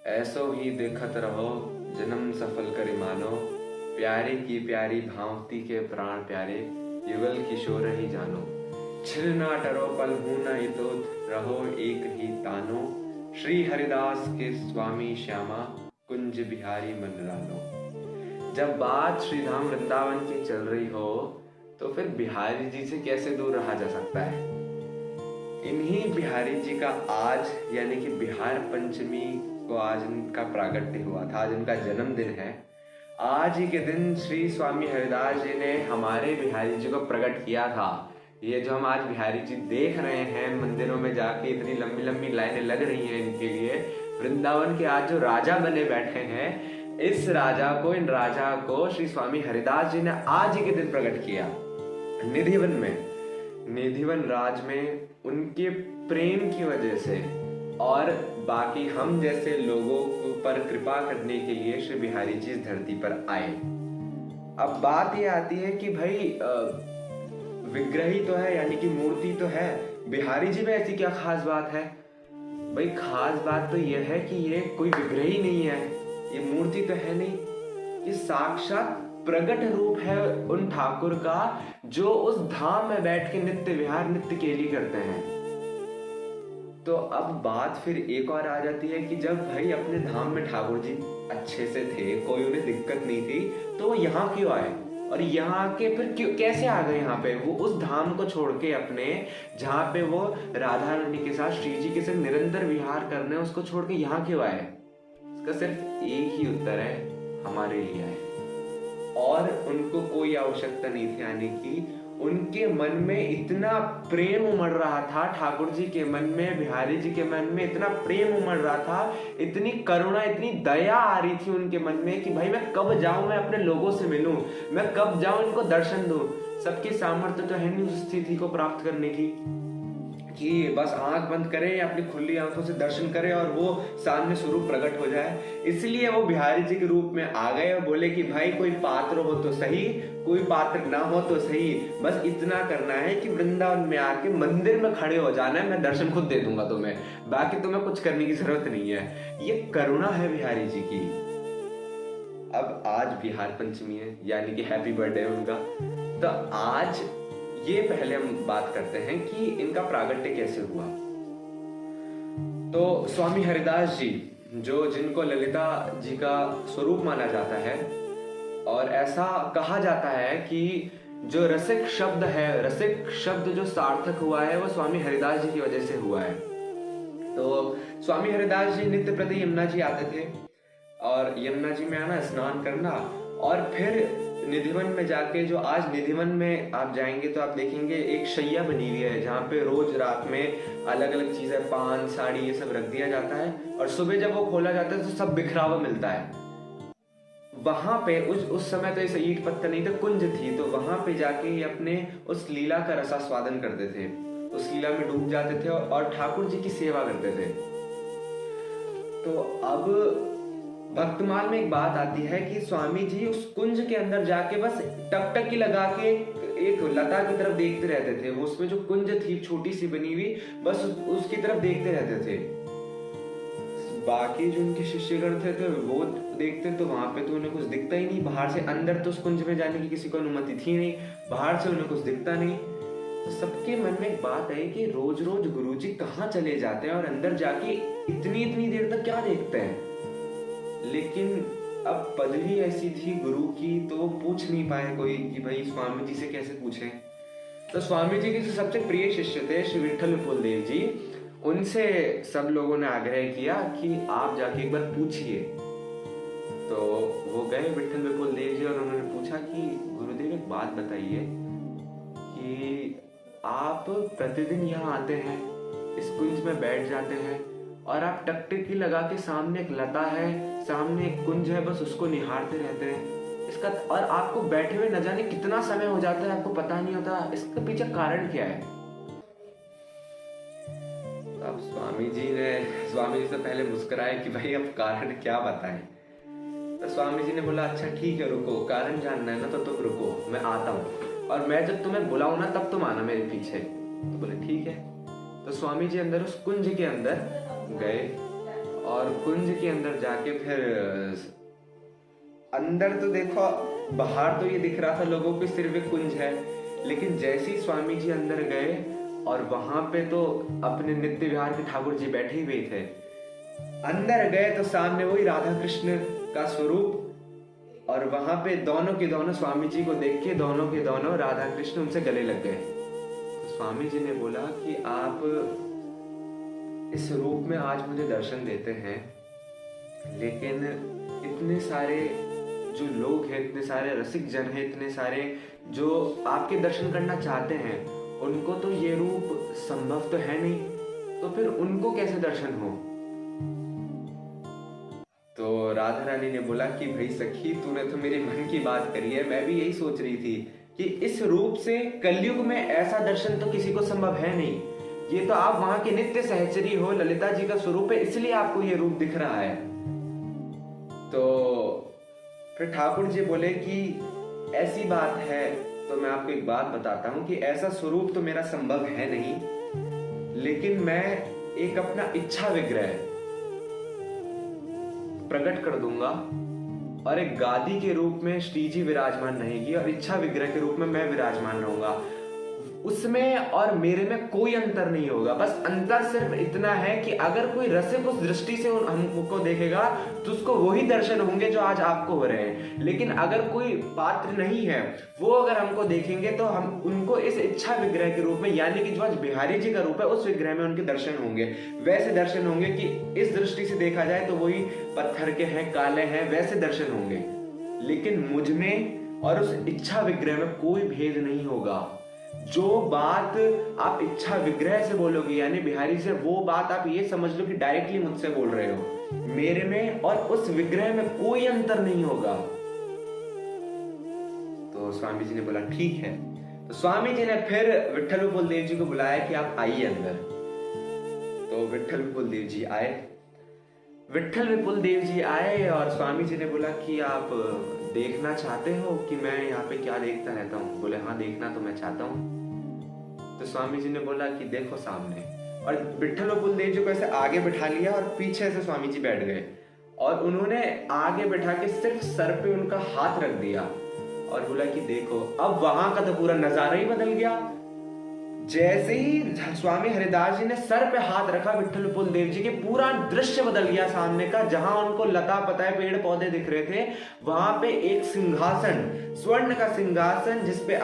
ऐसो ही देखत रहो जन्म सफल करि मानो। प्यारी की प्यारी भांवती के प्राण प्यारे, युगल किशोर ही जानो। छिल ना डरो पल हूं न इतोत, रहो एक ही तानो। श्री हरिदास के स्वामी श्यामा, कुंज बिहारी मन रानो। जब बात श्रीधाम वृंदावन की चल रही हो तो फिर बिहारी जी से कैसे दूर रहा जा सकता है। इन्हीं बिहारी जी का आज यानी कि बिहार पंचमी को आज इनका प्रागट्य हुआ था, आज इनका जन्मदिन है। आज ही के दिन श्री स्वामी हरिदास जी ने हमारे बिहारी जी को प्रकट किया था। ये जो हम आज बिहारी जी देख रहे हैं मंदिरों में जाके, इतनी लंबी लंबी लाइनें लग रही हैं इनके लिए, वृंदावन के आज जो राजा बने बैठे हैं, इस राजा को, इन राजा को श्री स्वामी हरिदास जी ने आज ही के दिन प्रकट किया निधिवन में। निधिवन राज में उनके प्रेम की वजह से और बाकी हम जैसे लोगों पर कृपा करने के लिए श्री बिहारी जी इस धरती पर आए। अब बात ये आती है कि भाई विग्रह ही तो है, यानी कि मूर्ति तो है, बिहारी जी में ऐसी क्या खास बात है। भाई खास बात तो यह है कि ये कोई विग्रह ही नहीं है, ये मूर्ति तो है नहीं, ये साक्षात प्रगट रूप है उन ठाकुर का जो उस धाम में बैठ के नित्य विहार, नित्य केली करते हैं। तो अब बात फिर एक और आ जाती है कि जब भाई अपने धाम में ठाकुर जी अच्छे से थे, कोई उन्हें दिक्कत नहीं थी, तो वो यहाँ क्यों आए और यहाँ के फिर क्यों, कैसे आ गए यहाँ पे। वो उस धाम को छोड़ के अपने, जहाँ पे वो राधा रानी के साथ, श्री जी के साथ निरंतर विहार करने, उसको छोड़ के यहाँ क्यों आए। इसका सिर्फ एक ही उत्तर है, हमारे लिए आए। और उनको कोई आवश्यकता नहीं थी आने की। उनके मन में इतना प्रेम उमड़ रहा था, ठाकुर जी के मन में, बिहारी जी के मन में इतना प्रेम उमड़ रहा था, इतनी करुणा, इतनी दया आ रही थी उनके मन में कि भाई मैं कब जाऊं, मैं अपने लोगों से मिलूं, मैं कब जाऊं इनको दर्शन दूं। सबकी सामर्थ्य तो है नहीं उस स्थिति को प्राप्त करने की कि बस आंख बंद करे या अपनी खुली आंखों से दर्शन करे और वो सामने स्वरूप प्रकट हो जाए। इसलिए वो बिहारी जी के रूप में आ गए और बोले कि भाई कोई पात्र हो तो सही, कोई पात्र ना हो तो सही, बस इतना करना है कि वृंदावन में आके मंदिर में खड़े हो जाना है, मैं दर्शन खुद दे दूंगा तुम्हें, बाकी तुम्हें कुछ करने की जरूरत नहीं है। ये करुणा है बिहारी जी की। अब आज बिहार पंचमी है, यानी कि हैप्पी बर्थडे उनका। तो आज ये पहले हम बात करते हैं कि इनका प्रागट्य कैसे हुआ। तो स्वामी हरिदास जी, जो जिनको ललिता जी का स्वरूप माना जाता है, और ऐसा कहा जाता है कि जो रसिक शब्द है, रसिक शब्द जो सार्थक हुआ है, वो स्वामी हरिदास जी की वजह से हुआ है। तो स्वामी हरिदास जी नित्य प्रति यमुना जी आते थे और यमुना जी में आना, स्नान करना, और फिर निधिवन में जाके, जो आज निधिवन में आप जाएंगे तो आप देखेंगे एक शैया बनी हुई है जहाँ पे रोज रात में अलग अलग चीजें, पान, साड़ी, ये सब रख दिया जाता है, और सुबह जब वो खोला जाता है तो सब बिखरा हुआ मिलता है। वहां पे उस समय तो ऐसे ईंट पत्थर नहीं थे, कुंज थी, तो वहां पे जाके ये अपने उस लीला का रसास्वादन करते थे, उस लीला में डूब जाते थे और ठाकुर जी की सेवा करते थे। तो अब भक्तमाल में एक बात आती है कि स्वामी जी उस कुंज के अंदर जाके बस टकटकी लगा के एक लता की तरफ देखते रहते थे। वो उसमें जो कुंज थी छोटी सी बनी हुई, बस उसकी तरफ देखते रहते थे। बाकी जो उनके शिष्यगण थे तो वो देखते तो वहां पे तो उन्हें कुछ दिखता ही नहीं। बाहर से अंदर तो उस कुंज में जाने की किसी को अनुमति थी नहीं, बाहर से उन्हें कुछ दिखता नहीं। तो सबके मन में एक बात है कि रोज रोज गुरुजी कहाँ चले जाते हैं और अंदर जाके इतनी इतनी देर तक क्या देखते हैं। लेकिन अब पदवी ऐसी थी गुरु की, तो पूछ नहीं पाए कोई कि भाई स्वामी जी से कैसे पूछें। तो स्वामी जी के जो सबसे प्रिय शिष्य थे श्री विठल विपुल देव जी, उनसे सब लोगों ने आग्रह किया कि आप जाके एक बार पूछिए। तो वो गए विठल विपुल देव जी और उन्होंने पूछा कि गुरुदेव एक बात बताइए कि आप प्रतिदिन यहाँ आते हैं, इस कुंज में बैठ जाते हैं और आप टकटकी लगा के, सामने एक लता है, सामने एक कुंज है, बस उसको निहारते रहते हैं इसका, और आपको बैठे हुए न जाने कितना समय हो जाता है, आपको पता नहीं होता। इसके पीछे कारण क्या है। अब स्वामी जी से पहले मुस्कुराए कि भाई अब कारण क्या बताएं। तो स्वामी जी ने बोला अच्छा ठीक है, रुको, कारण जानना है ना तो तुम रुको, मैं आता हूँ, और मैं जब तुम्हें बुलाऊं ना तब तुम आना मेरे पीछे। तो बोले ठीक है। तो स्वामी जी अंदर उस कुंज के अंदर गए और कुंज के अंदर जाके फिर अंदर तो देखो, बाहर तो ये दिख रहा था लोगों को सिर्फ एक कुंज है, लेकिन जैसे ही स्वामी जी अंदर गए और वहां पे तो अपने नित्य विहार के ठाकुर जी बैठे ही हुए थे। अंदर गए तो सामने वही राधा कृष्ण का स्वरूप, और वहां पे दोनों के दोनों स्वामी जी को देख के दोनों के दोनों राधा कृष्ण उनसे गले लग गए। तो स्वामी जी ने बोला कि आप इस रूप में आज मुझे दर्शन देते हैं, लेकिन इतने सारे जो लोग हैं, इतने सारे रसिक जन हैं, इतने सारे जो आपके दर्शन करना चाहते हैं, उनको तो ये रूप संभव तो है नहीं, तो फिर उनको कैसे दर्शन हो। तो राधा रानी ने बोला कि भाई सखी, तूने तो मेरे मन की बात करी है। मैं भी यही सोच रही थी कि इस रूप से कलयुग में ऐसा दर्शन तो किसी को संभव है नहीं। ये तो आप वहां के नित्य सहचरी हो, ललिता जी का स्वरूप है, इसलिए आपको ये रूप दिख रहा है। तो फिर ठाकुर जी बोले कि ऐसी बात है तो मैं आपको एक बात बताता हूं कि ऐसा स्वरूप तो मेरा संभव है नहीं, लेकिन मैं एक अपना इच्छा विग्रह प्रकट कर दूंगा और एक गादी के रूप में श्री जी विराजमान रहेगी और इच्छा विग्रह के रूप में मैं विराजमान रहूंगा। उसमें और मेरे में कोई अंतर नहीं होगा। बस अंतर सिर्फ इतना है कि अगर कोई रसिक उस दृष्टि से हमको देखेगा तो उसको वही दर्शन होंगे जो आज आपको हो रहे हैं, लेकिन अगर कोई पात्र नहीं है, वो अगर हमको देखेंगे तो हम उनको इस इच्छा विग्रह के रूप में, यानी कि जो आज बिहारी जी का रूप है, उस विग्रह में उनके दर्शन होंगे। वैसे दर्शन होंगे कि इस दृष्टि से देखा जाए तो वही पत्थर के हैं, काले हैं, वैसे दर्शन होंगे, लेकिन मुझ में और उस इच्छा विग्रह में कोई भेद नहीं होगा। जो बात आप इच्छा विग्रह से बोलोगे यानी बिहारी से, वो बात आप ये समझ लो कि डायरेक्टली मुझसे बोल रहे हो। मेरे में और उस विग्रह में कोई अंतर नहीं होगा। तो स्वामी जी ने बोला ठीक है। तो स्वामी जी ने फिर विट्ठल विपुल देव जी को बुलाया कि आप आइए अंदर। तो विट्ठल विपुल देव जी आए। विट्ठल विपुल देव जी आए और स्वामी जी ने बोला कि आप देखना चाहते हो कि मैं यहाँ पे क्या देखता रहता हूँ। बोले हाँ, देखना तो मैं चाहता हूँ। तो स्वामी जी ने बोला कि देखो सामने, और विट्ठल विपुल देव जी को ऐसे आगे बिठा लिया और पीछे से स्वामी जी बैठ गए और उन्होंने आगे बैठा के सिर्फ सर पे उनका हाथ रख दिया और बोला कि देखो। अब वहां का तो पूरा नजारा ही बदल गया। जैसे ही स्वामी हरिदास जी ने सर पे हाथ रखा विट्ठल विपुल देव जी के, पूरा दृश्य बदल गया सामने का। जहां उनको लता पताए पेड़ पौधे दिख रहे थे, वहां पे एक सिंहासन, स्वर्ण का सिंहासन, जिसपे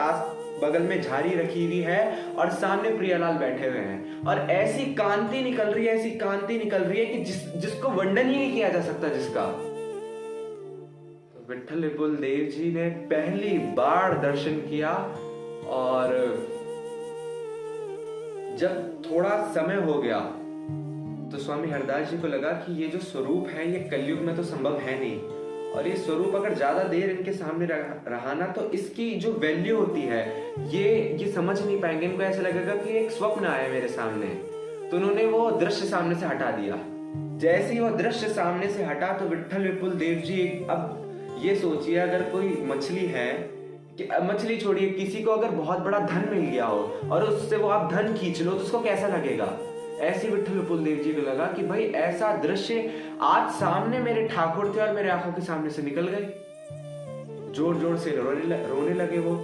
बगल में झाड़ी रखी हुई है और सामने प्रियालाल बैठे हुए हैं, और ऐसी कांति निकल रही है, ऐसी कांति निकल रही है कि जिसको वर्णन ही नहीं किया जा सकता जिसका। तो विट्ठल विपुल देव जी ने पहली बार दर्शन किया, और जब थोड़ा समय हो गया तो स्वामी हरदास जी को लगा कि ये जो स्वरूप है ये कलयुग में तो संभव है नहीं, और ये स्वरूप अगर ज्यादा देर इनके सामने रहा ना तो इसकी जो वैल्यू होती है ये समझ नहीं पाएंगे। इनको ऐसा लगेगा कि एक स्वप्न आया मेरे सामने। तो उन्होंने वो दृश्य सामने से हटा दिया। जैसे ही वो दृश्य सामने से हटा तो विट्ठल विपुल देव जी, अब ये सोचिए अगर कोई मछली है, कि मछली छोड़िए, किसी को अगर बहुत बड़ा धन मिल गया हो और उससे वो आप धन खींच लो तो उसको कैसा लगेगा। ऐसे विट्ठल विपुल देव जी को लगा कि भाई ऐसा दृश्य आज सामने मेरे ठाकुर थे और मेरे आंखों के सामने से निकल गए। जोर जोर से रोने लगे वो।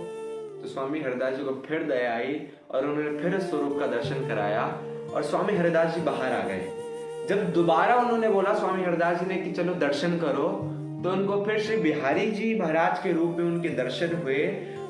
तो स्वामी हरिदास जी को फिर दया आई और उन्होंने फिर स्वरूप का दर्शन कराया और स्वामी हरिदास जी बाहर आ गए। जब दोबारा उन्होंने बोला स्वामी हरिदास जी ने कि चलो दर्शन करो, तो उनको फिर श्री बिहारी जी महाराज के रूप में उनके दर्शन हुए,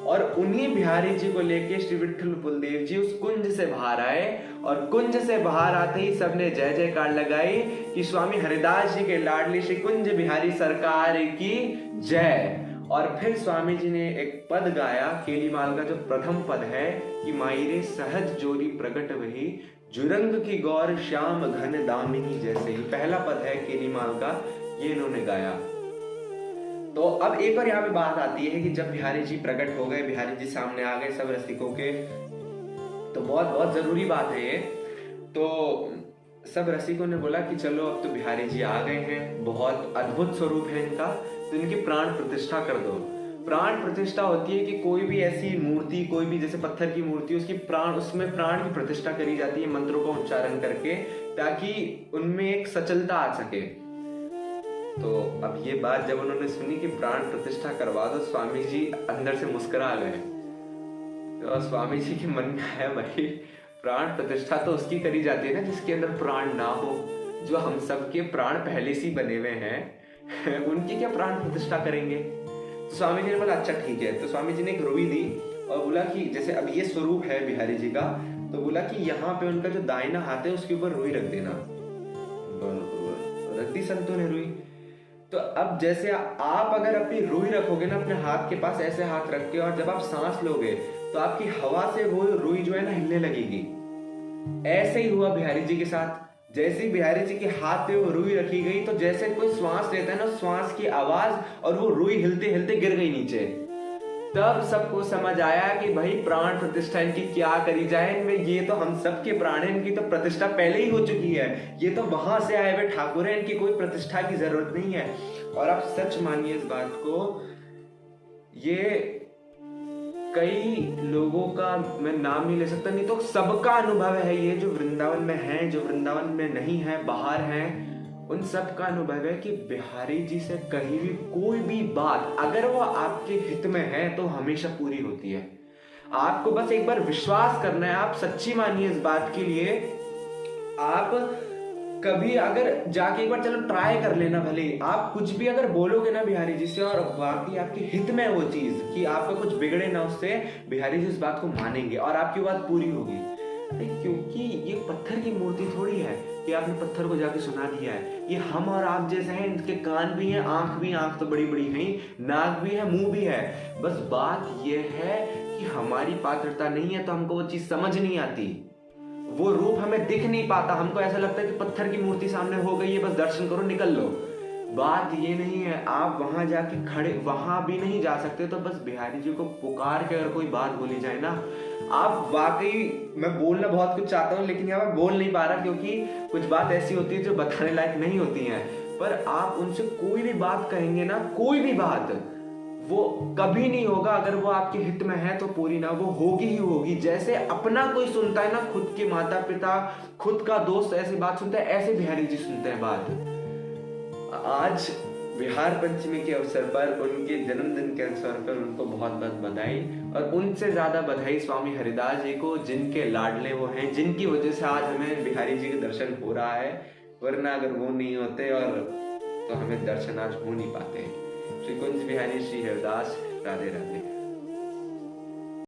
और उन्हीं बिहारी जी को लेके श्री विट्ठल विपुल देव जी उस कुंज से बाहर आए, और कुंज से बाहर आते ही सबने जय जयकार लगाई कि स्वामी हरिदास जी के लाडली श्री कुंज बिहारी सरकार की जय। और फिर स्वामी जी ने एक पद गाया, केलीमाल का जो प्रथम पद है कि मायरे सहज जोरी प्रकट वही, जुरंग की गौर श्याम घन दामिनी जैसे ही। पहला पद है केलीमाल का, ये इन्होंने गाया। तो अब एक और यहाँ पे बात आती है कि जब बिहारी जी प्रकट हो गए, बिहारी जी सामने आ गए सब रसिकों के, तो बहुत बहुत जरूरी बात है ये। तो सब रसिकों ने बोला कि चलो अब तो बिहारी जी आ गए हैं, बहुत अद्भुत स्वरूप है इनका, तो इनकी प्राण प्रतिष्ठा कर दो। प्राण प्रतिष्ठा होती है कि कोई भी ऐसी मूर्ति, कोई भी जैसे पत्थर की मूर्ति, उसमें प्राण की प्रतिष्ठा करी जाती है मंत्रों का उच्चारण करके, ताकि उनमें एक सचलता आ सके। तो अब ये बात जब उन्होंने सुनी कि प्राण प्रतिष्ठा करवा दो, स्वामी जी अंदर से मुस्कुरा गए। तो स्वामी जी के मन में आया, भाई प्राण प्रतिष्ठा तो उसकी करी जाती है ना जिसके अंदर प्राण ना हो। जो हम सबके प्राण पहले से बने हुए हैं उनकी क्या प्राण प्रतिष्ठा करेंगे। तो स्वामी जी ने बोला अच्छा ठीक है। तो स्वामी जी ने एक रुई दी और बोला कि जैसे अब ये स्वरूप है बिहारी जी का, तो बोला कि यहाँ पे उनका जो दाहिना हाथ है उसके ऊपर रुई रख देना। रख दी संतों ने रुई। तो अब जैसे आप अगर अपनी रुई रखोगे ना अपने हाथ के पास, ऐसे हाथ रख के, और जब आप सांस लोगे तो आपकी हवा से वो रुई जो है ना हिलने लगेगी। ऐसे ही हुआ बिहारी जी के साथ। जैसे ही बिहारी जी के हाथ पे वो रुई रखी गई, तो जैसे कोई श्वास लेता है ना, श्वास की आवाज और वो रुई हिलते हिलते गिर गई नीचे। तब सबको समझ आया कि भाई प्राण प्रतिष्ठा इनकी क्या करी जाए। इनमें ये तो हम सबके प्राण है, इनकी तो प्रतिष्ठा पहले ही हो चुकी है। ये तो वहां से आए हुए ठाकुर है, इनकी कोई प्रतिष्ठा की जरूरत नहीं है। और आप सच मानिए इस बात को, ये कई लोगों का मैं नाम नहीं ले सकता, नहीं तो सबका अनुभव है ये, जो वृंदावन में है, जो वृंदावन में नहीं है, बाहर है, उन सब का अनुभव है कि बिहारी जी से कहीं भी कोई भी बात अगर वो आपके हित में है तो हमेशा पूरी होती है। आपको बस एक बार विश्वास करना है, आप सच्ची मानिए इस बात के लिए। आप कभी अगर जाके एक बार चलो ट्राई कर लेना, भले आप कुछ भी अगर बोलोगे ना बिहारी जी से और वाकई आपके हित में वो चीज कि आपका कुछ बिगड़े ना, उससे बिहारी जी इस बात को मानेंगे और आपकी बात पूरी होगी। क्योंकि ये पत्थर की मूर्ति थोड़ी है कि आपने पत्थर को जाके सुना दिया है। ये हम और आप जैसे हैं, इनके कान भी हैं, आंख भी, आंख तो बड़ी बड़ी है, नाक भी है, मुंह भी है। बस बात ये है कि हमारी पात्रता नहीं है तो हमको वो चीज समझ नहीं आती, वो रूप हमें दिख नहीं पाता। हमको ऐसा लगता है कि पत्थर की मूर्ति सामने हो गई है, बस दर्शन करो निकल लो। बात ये नहीं है। आप वहां जाके खड़े, वहां भी नहीं जा सकते तो बस बिहारी जी को पुकार के अगर कोई बात बोली जाए ना, आप वाकई, मैं बोलना बहुत कुछ चाहता हूँ लेकिन यहाँ मैं बोल नहीं पा रहा क्योंकि कुछ बात ऐसी होती है जो बताने लायक नहीं होती है। पर आप उनसे कोई भी बात कहेंगे ना, कोई भी बात, वो कभी नहीं होगा अगर वो आपके हित में है तो पूरी ना, वो होगी ही होगी। जैसे अपना कोई सुनता है ना, खुद के माता पिता, खुद का दोस्त ऐसी बात सुनता है, ऐसे बिहारी जी सुनते हैं बात। आज बिहार पंचमी के अवसर पर, उनके जन्मदिन के अवसर पर उनको बहुत बहुत बधाई। और उनसे ज्यादा बधाई स्वामी हरिदास जी को, जिनके लाडले वो हैं, जिनकी वजह से आज हमें बिहारी जी के दर्शन हो रहा है। वरना अगर वो नहीं होते और तो हमें दर्शन आज हो नहीं पाते। श्री कुंज बिहारी श्री हरिदास, राधे राधे।